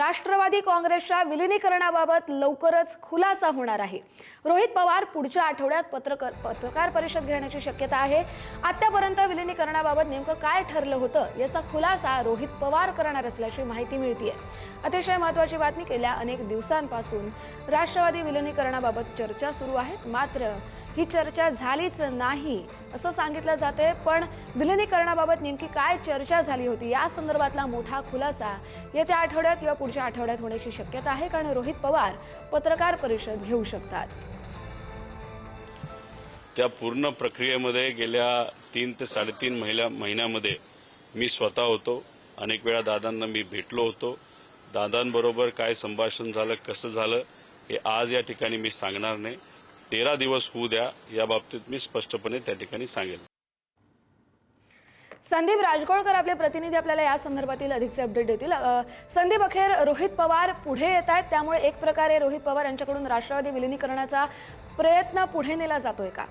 राष्ट्रवादी काँग्रेसच्या विलीनीकरणाबाबत लवकरच खुलासा होणार आहे। रोहित पवार पुढच्या आठवड्यात पत्रकार परिषद घेण्याची शक्यता आहे। आतापर्यंत विलीनीकरणाबाबत नेमकं काय ठरलं होतं याचा खुलासा रोहित पवार करणार असल्याची माहिती मिळतेय। अतिशय महत्त्वाची बातमी, गेल्या अनेक दिवसांपासून राष्ट्रवादी विलीनीकरणाबाबत चर्चा सुरू आहे, मात्र ही चर्चा झालीच नाही असं सांगितलं जाते। पण विलीनीकरणाबाबत नेमकी काय चर्चा झाली होती या संदर्भातला मोठा खुलासा येत्या आठवड्यात किंवा पुढच्या आठवड्यात होण्याची शक्यता आहे, कारण रोहित पवार पत्रकार परिषद घेऊ शकतात। त्या पूर्ण प्रक्रियेमध्ये गेल्या 3 ते 3.5 महिन्यामध्ये मी स्वतः होतो। अनेक वेळा दादांना मी भेटलो होतो। दादांबरोबर काय संभाषण झालं, कसं झालं हे आज या ठिकाणी मी सांगणार नाही। 13 दिवस होऊ द्या, या बाबतीत मी स्पष्टपणे त्या ठिकाणी सांगेल। संदीप राजगोळकर आपले प्रतिनिधी आपल्याला या संदर्भातील अधिकचे अपडेट देतील। संदीप, अखेर रोहित पवार पुढे येत आहेत, त्यामुळे एक प्रकारे रोहित पवार यांच्याकडून राष्ट्रवादी विलीनीकरणाचा प्रयत्न पुढे नेला जातोय का?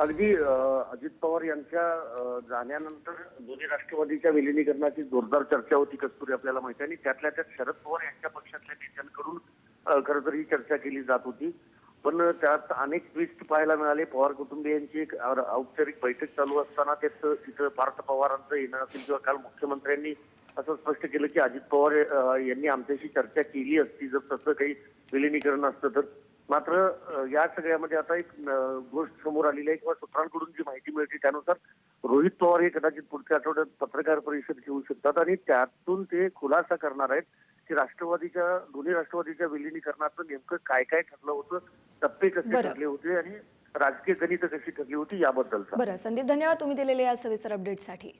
अगदी अजित पवार यांच्या जाण्यानंतर दोन्ही राष्ट्रवादीच्या विलीनीकरणाची जोरदार चर्चा होती कस्तुरी, आपल्याला माहिती आहे। आणि त्यातल्या त्यात शरद पवार यांच्या पक्षातल्या नेत्यांकडून खरं तर ही चर्चा केली जात होती, पण त्यात अनेक ट्विस्ट पाहायला मिळाले। पवार कुटुंबियांची एक औपचारिक बैठक चालू असताना तिथं पार्थ पवारांचं येणं असेल किंवा काल मुख्यमंत्र्यांनी असं स्पष्ट केलं की अजित पवार यांनी आमच्याशी चर्चा केली असती जर तसं काही विलीनीकरण असतं तर। मात्र या सगळ्यामध्ये आता एक गोष्ट समोर आलेली आहे किंवा सूत्रांकडून जी माहिती मिळते त्यानुसार रोहित पवार हे कदाचित पुढच्या आठवड्यात पत्रकार परिषद घेऊ शकतात आणि त्यातून ते खुलासा करणार आहेत की दोन्ही राष्ट्रवादीच्या विलीनीकरणाचं नेमकं काय काय ठरलं होतं, टप्पे कसे ठरले होते आणि राजकीय गणित कशी ठरली होती याबद्दलचा। बरं संदीप, धन्यवाद तुम्ही दिलेल्या या सविस्तर अपडेटसाठी।